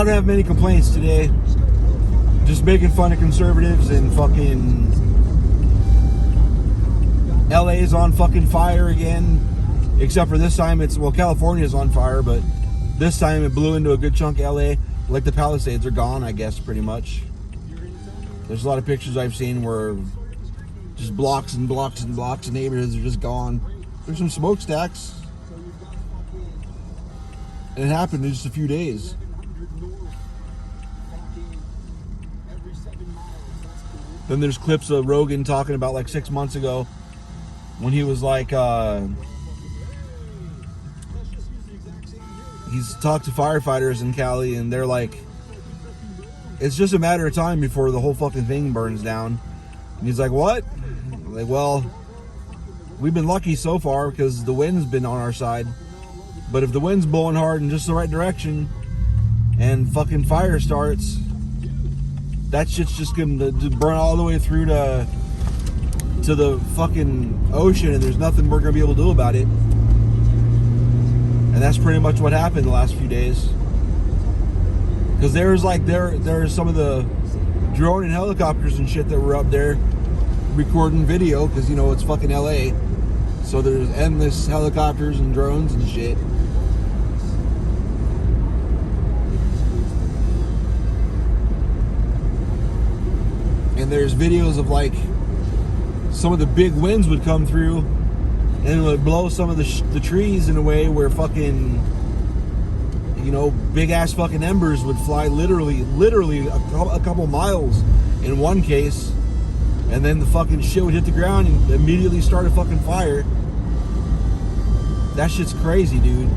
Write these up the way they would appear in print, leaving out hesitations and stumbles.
I don't have many complaints today. Just making fun of conservatives and fucking LA's on fucking fire again. Except for this time California's on fire, but this time it blew into a good chunk of LA. Like the Palisades are gone, I guess, pretty much. There's a lot of pictures I've seen where just blocks and blocks and blocks of neighborhoods are just gone. There's some smokestacks. And it happened in just a few days. Then there's clips of Rogan talking about like 6 months ago when he was like, he's talked to firefighters in Cali and they're like, it's just a matter of time before the whole fucking thing burns down. And he's like, what? Like, well, we've been lucky so far because the wind's been on our side. But if the wind's blowing hard in just the right direction and fucking fire starts, that shit's just gonna burn all the way through to the fucking ocean, and there's nothing we're gonna be able to do about it. And that's pretty much what happened the last few days. Because there's some of the drone and helicopters and shit that were up there recording video, because it's fucking LA. So there's endless helicopters and drones and shit. And there's videos of like some of the big winds would come through and it would blow some of the trees in a way where fucking, big ass fucking embers would fly literally a couple miles in one case. And then the fucking shit would hit the ground and immediately start a fucking fire. That shit's crazy, dude.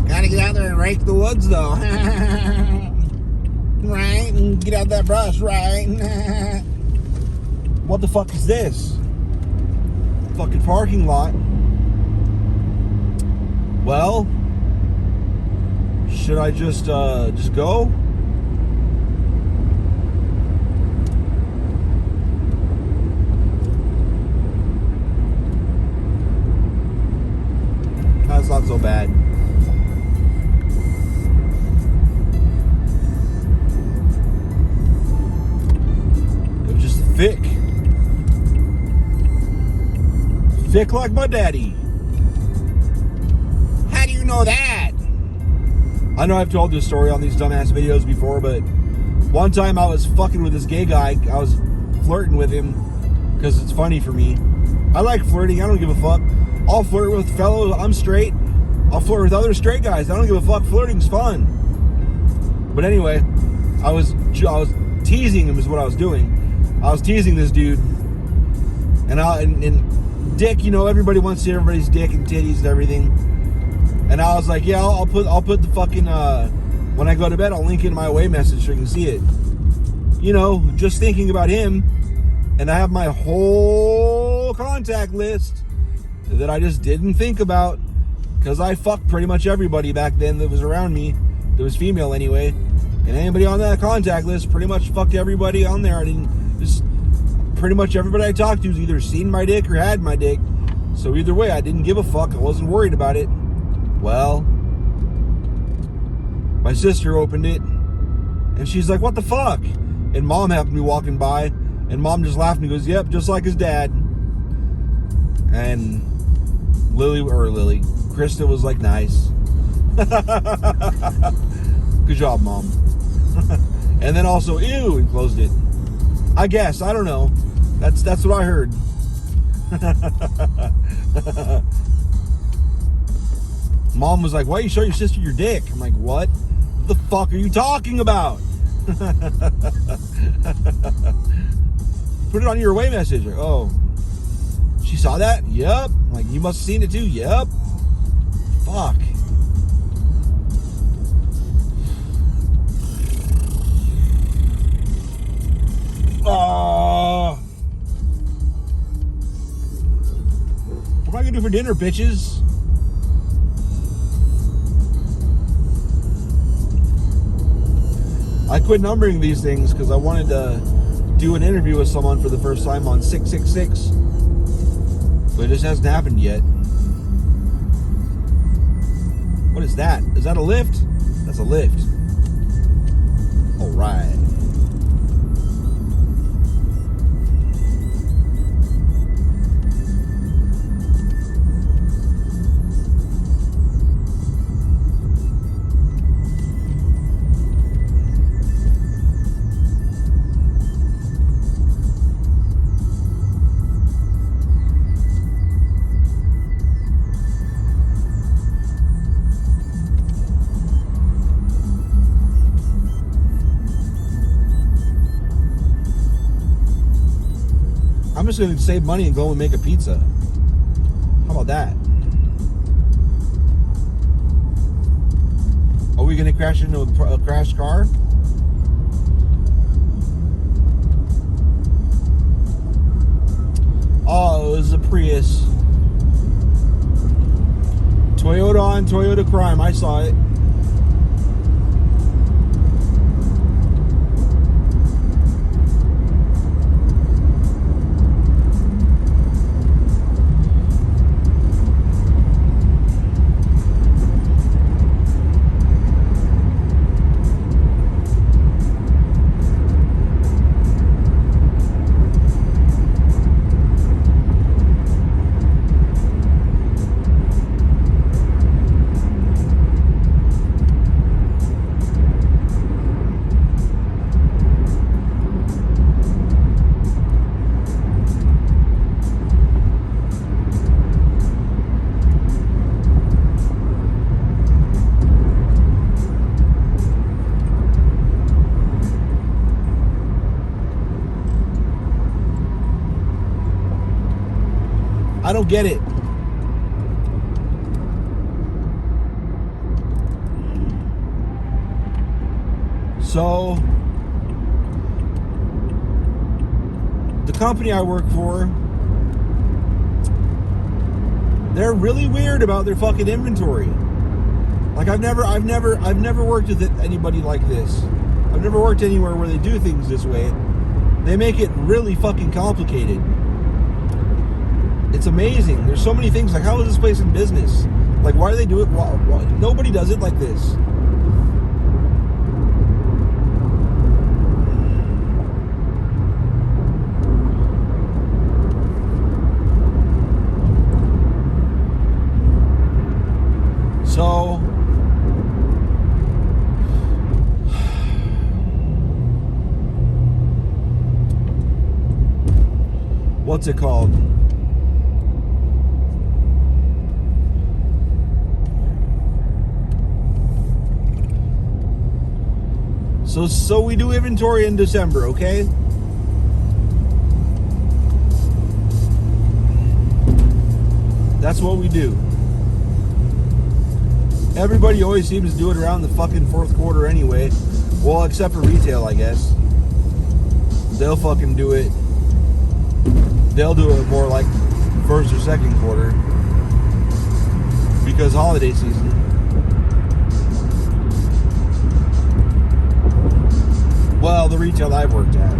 Gotta get out there and rake the woods, though. Right? And get out that brush, right? What the fuck is this? Fucking parking lot. Well, should I just go? That's not so bad. It was just thick. Thick like my daddy. How do you know that? I know I've told this story on these dumbass videos before, but one time I was fucking with this gay guy. I was flirting with him because it's funny for me. I like flirting. I don't give a fuck. I'll flirt with fellows. I'm straight. I'll flirt with other straight guys. I don't give a fuck. Flirting's fun. But anyway, I was teasing him is what I was doing. I was teasing this dude, and dick, everybody wants to see everybody's dick and titties and everything. And I was like, yeah, I'll put the fucking when I go to bed, I'll link in my away message so you can see it. Just thinking about him, and I have my whole contact list that I just didn't think about because I fucked pretty much everybody back then that was around me, that was female anyway. And anybody on that contact list pretty much fucked everybody on there. I didn't just. Pretty much everybody I talked to has either seen my dick or had my dick. So either way, I didn't give a fuck. I wasn't worried about it. Well, my sister opened it, and she's like, what the fuck? And Mom happened to be walking by, and Mom just laughed and goes, yep, just like his dad. And Krista was like, nice. Good job, Mom. And then also, ew, and closed it. I guess, I don't know. That's what I heard. Mom was like, why you show your sister your dick? I'm like, what the fuck are you talking about? Put it on your away message. Oh, she saw that? Yep. I'm like, you must have seen it too? Yep. Fuck. What am I gonna do for dinner, bitches? I quit numbering these things because I wanted to do an interview with someone for the first time on 666. But it just hasn't happened yet. What is that? Is that a lift? That's a lift. All right. I'm just going to save money and go and make a pizza. How about that? Are we going to crash into a crashed car? Oh, it was a Prius. Toyota on Toyota crime. I saw it. I don't get it. So, the company I work for, they're really weird about their fucking inventory. Like I've never worked with anybody like this. I've never worked anywhere where they do things this way. They make it really fucking complicated. It's amazing. There's so many things. Like, how is this place in business? Like, why do they do it? Why? Nobody does it like this. So, what's it called? So we do inventory in December, okay? That's what we do. Everybody always seems to do it around the fucking fourth quarter anyway. Well, except for retail, I guess. They'll fucking do it. They'll do it more like first or second quarter. Because holiday season. Well, the retail I've worked at.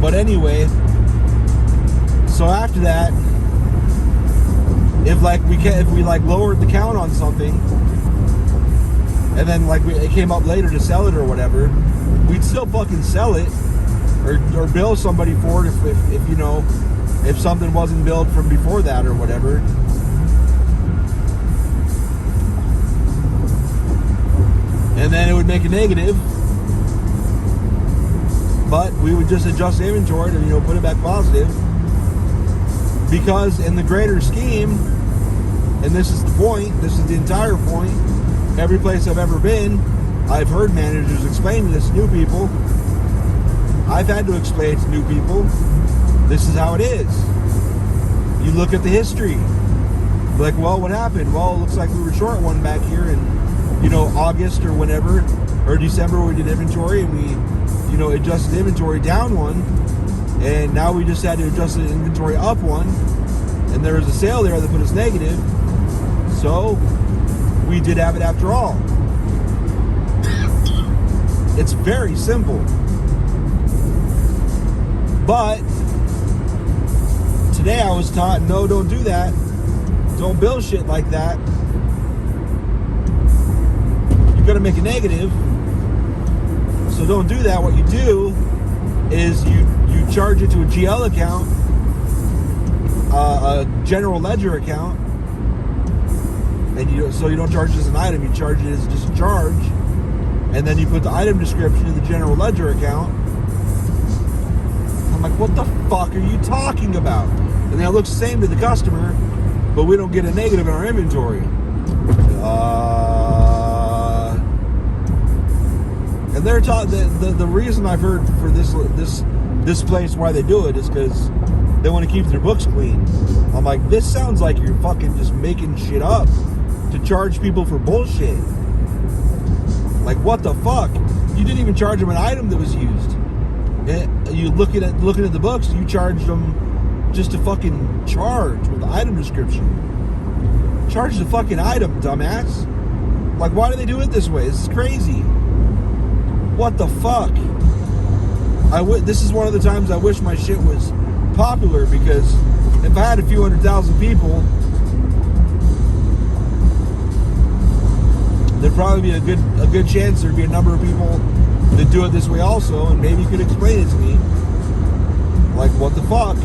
But anyway, so after that, if we lowered the count on something, and then it came up later to sell it or whatever, we'd still fucking sell it, or bill somebody for it if you know. If something wasn't billed from before that or whatever. And then it would make a negative. But we would just adjust the inventory to, put it back positive. Because in the greater scheme, and this is the point, this is the entire point, every place I've ever been, I've heard managers explain this to new people. I've had to explain it to new people. This is how it is. You look at the history. Like, well, what happened? Well, it looks like we were short one back here in, August or whenever, or December we did inventory, and we, adjusted the inventory down one, and now we just had to adjust the inventory up one, And there was a sale there that put us negative. So we did have it after all. It's very simple. But today I was taught, no, don't do that. Don't build shit like that. You're gonna make a negative. So don't do that. What you do is you charge it to a GL account, a general ledger account, and so you don't charge it as an item, you charge it as just a charge, and then you put the item description in the general ledger account. I'm like, what the fuck are you talking about? And then it looks the same to the customer, but we don't get a negative in our inventory. And they're taught that the reason I've heard for this place why they do it is because they want to keep their books clean. I'm like, this sounds like you're fucking just making shit up to charge people for bullshit. Like, what the fuck? You didn't even charge them an item that was used. You looking at the books, you charged them just to fucking charge with the item description. Charge the fucking item, dumbass. Like, why do they do it this way? This is crazy. What the fuck? This is one of the times I wish my shit was popular, because if I had a few 100,000 people, there'd probably be a good chance there'd be a number of people that do it this way also, and maybe you could explain it to me. Like, what the fuck?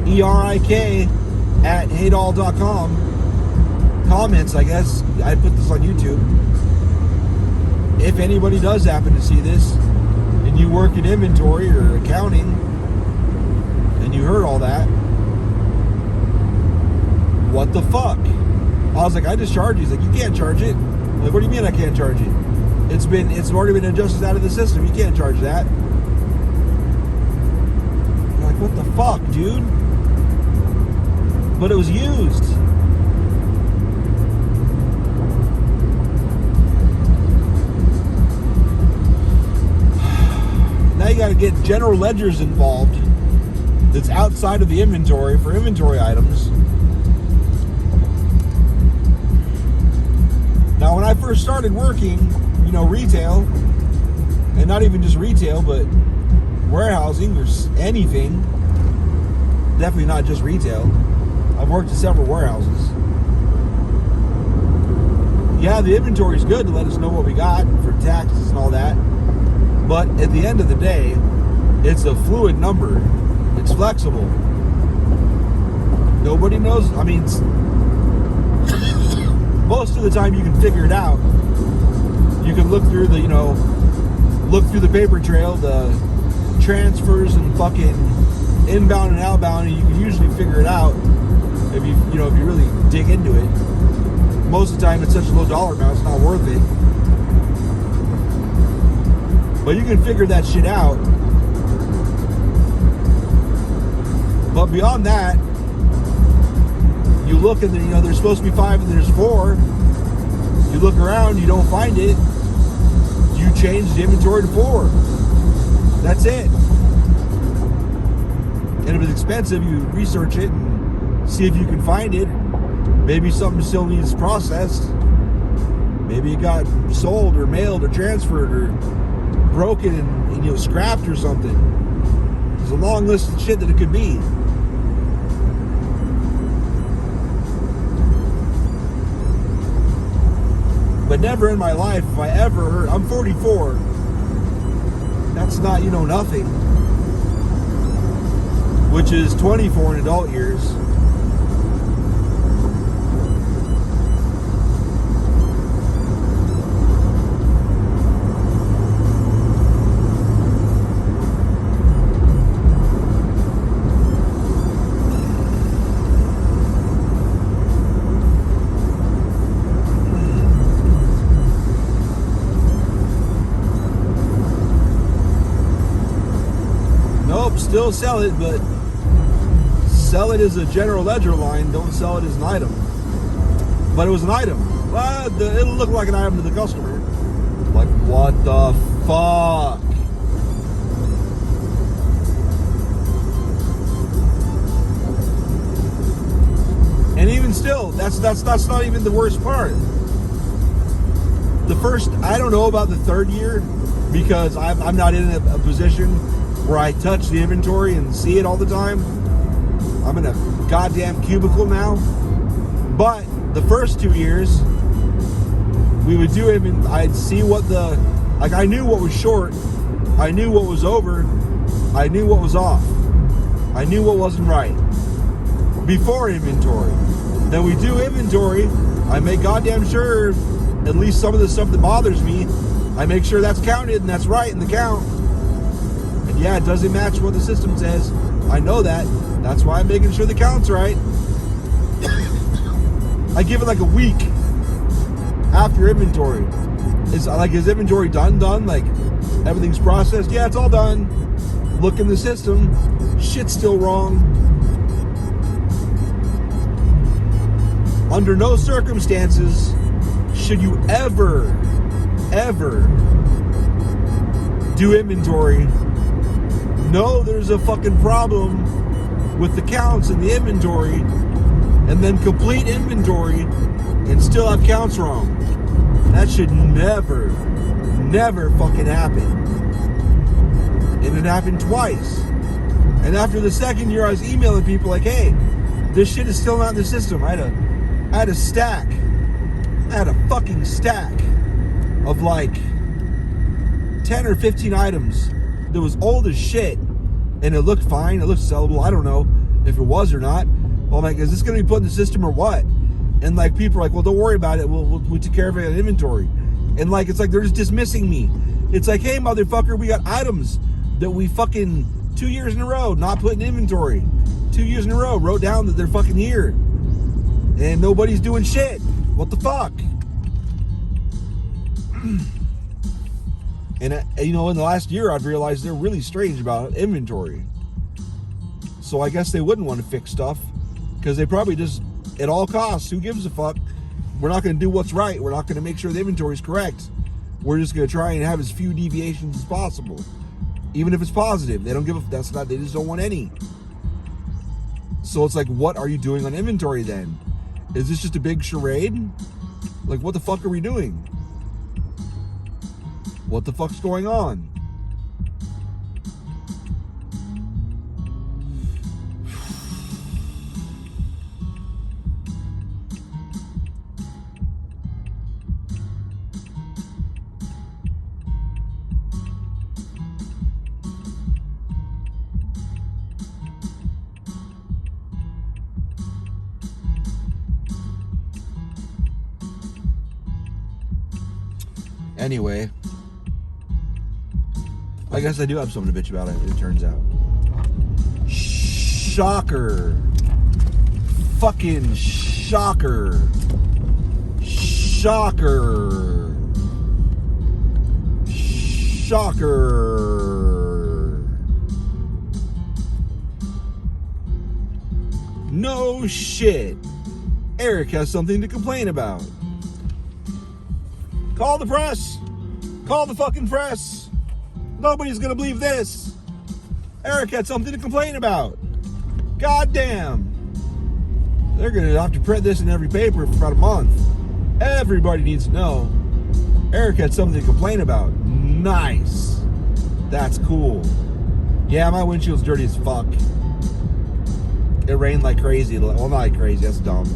erik@heydoll.com. Comments, I guess. I put this on YouTube. If anybody does happen to see this, and you work in inventory or accounting, and you heard all that, what the fuck? I was like, I just charge you. He's like, you can't charge it. I'm like, what do you mean I can't charge it? It's already been adjusted out of the system. You can't charge that. I'm like, what the fuck, dude? But it was used. Now you got to get general ledgers involved that's outside of the inventory for inventory items. Now, when I first started working, retail, and not even just retail, but warehousing or anything, definitely not just retail. I've worked at several warehouses. Yeah, the inventory is good to let us know what we got for taxes and all that. But at the end of the day, it's a fluid number. It's flexible. Nobody knows. I mean, most of the time you can figure it out. You can look through the paper trail, the transfers and fucking inbound and outbound, and you can usually figure it out if you really dig into it. Most of the time, it's such a low dollar amount, it's not worth it. But you can figure that shit out. But beyond that, you look and there's supposed to be 5 and there's 4. You look around, you don't find it. You change the inventory to 4. That's it. And if it's expensive, you research it and see if you can find it. Maybe something still needs processed. Maybe it got sold or mailed or transferred or broken and scrapped or something. There's a long list of shit that it could be. But never in my life have I ever heard. I'm 44. That's not nothing, which is 24 in adult years. Still sell it, but sell it as a general ledger line. Don't sell it as an item. But it was an item. Well, it'll look like an item to the customer. Like, what the fuck? even still, that's not even the worst part. The first, I don't know about the third year, because I'm not in a position where I touch the inventory and see it all the time. I'm in a goddamn cubicle now. But the first 2 years, we would do it, and I'd see what I knew what was short, I knew what was over, I knew what was off, I knew what wasn't right before inventory. Then we do inventory, I make goddamn sure at least some of the stuff that bothers me, I make sure that's counted and that's right in the count. And yeah, it doesn't match what the system says. I know that. That's why I'm making sure the count's right. I give it like a week after inventory. Is inventory done? Like everything's processed? Yeah, it's all done. Look in the system. Shit's still wrong. Under no circumstances should you ever do inventory. No, there's a fucking problem with the counts in the inventory, and then complete inventory and still have counts wrong. That should never fucking happen. And it happened twice. And after the second year, I was emailing people like, hey, this shit is still not in the system. I had a stack. I had a fucking stack of like 10 or 15 items that was old as shit, and it looked fine, it looked sellable. I don't know if it was or not. Well, I'm like, is this going to be put in the system or what? And like, people are like, well, don't worry about it, we took care of it in inventory. And like, it's like they're just dismissing me. It's like, hey, motherfucker, we got items that we fucking 2 years in a row not put in inventory. 2 years in a row wrote down that they're fucking here, and nobody's doing shit. What the fuck? And in the last year, I've realized they're really strange about inventory. So I guess they wouldn't want to fix stuff, because they probably just, at all costs, who gives a fuck? We're not going to do what's right. We're not going to make sure the inventory is correct. We're just going to try and have as few deviations as possible, even if it's positive. They don't give a. They just don't want any. So it's like, what are you doing on inventory then? Is this just a big charade? Like, what the fuck are we doing? What the fuck's going on? Anyway, I guess I do have something to bitch about, it turns out. Shocker. Fucking shocker. Shocker. Shocker. No shit. Erik has something to complain about. Call the press. Call the fucking press. Nobody's gonna believe this. Erik had something to complain about. God damn. They're gonna have to print this in every paper for about a month. Everybody needs to know. Erik had something to complain about. Nice. That's cool. Yeah, my windshield's dirty as fuck. It rained like crazy. Well, not like crazy, that's dumb.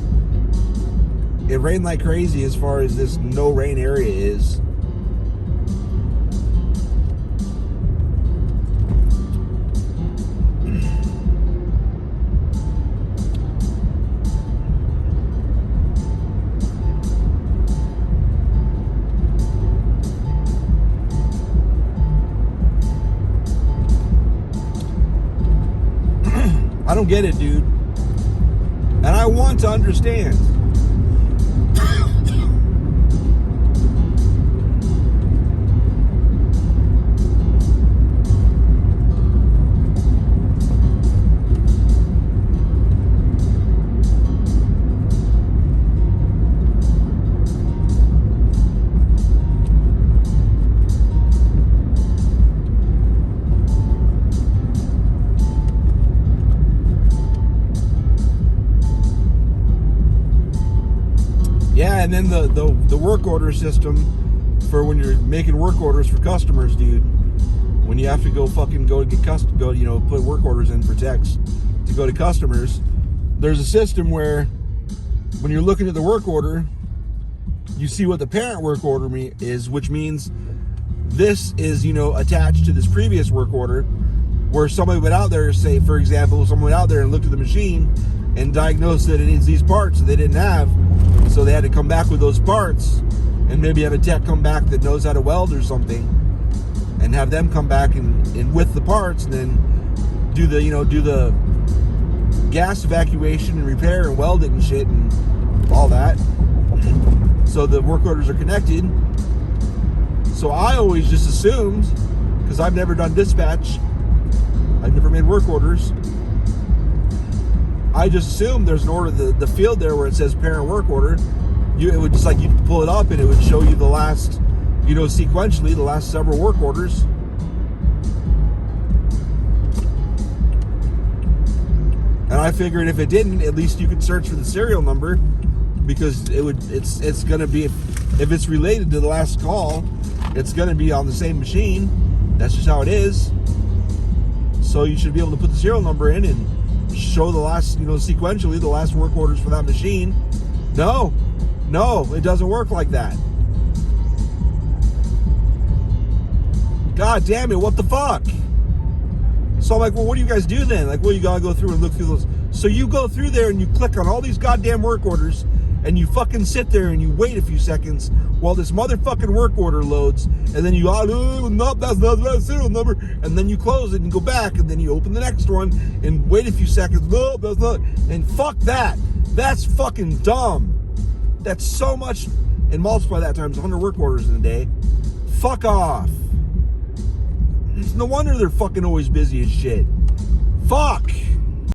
It rained like crazy as far as this no rain area is. I don't get it, dude. And I want to understand. and then the work order system for when you're making work orders for customers, dude. When you have to go to get put work orders in for techs to go to customers, there's a system where when you're looking at the work order, you see what the parent work order is, which means this is, attached to this previous work order, where somebody went out there, say, for example, someone went out there and looked at the machine and diagnosed that it needs these parts that they didn't have, so they had to come back with those parts, and maybe have a tech come back that knows how to weld or something, and have them come back and with the parts, and then do the gas evacuation and repair and weld it and shit and all that. So the work orders are connected. So I always just assumed, because I've never done dispatch, I've never made work orders, I just assumed there's an order, the field there where it says parent work order, it would just, like, you pull it up and it would show you the last, sequentially, the last several work orders. And I figured if it didn't, at least you could search for the serial number, because it's gonna be, if it's related to the last call, it's gonna be on the same machine. That's just how it is. So you should be able to put the serial number in and show the last, sequentially, the last work orders for that machine. No, it doesn't work like that. God damn it, what the fuck? So I'm like, well, what do you guys do then? Like, well, you gotta go through and look through those. So you go through there and you click on all these goddamn work orders, and you fucking sit there and you wait a few seconds while this motherfucking work order loads, and then you, nope, that's not the serial number, and then you close it and go back, and then you open the next one and wait a few seconds, nope, that's not, and fuck that. That's fucking dumb. That's so much, and multiply that times 100 work orders in a day. Fuck off. It's no wonder they're fucking always busy as shit. Fuck.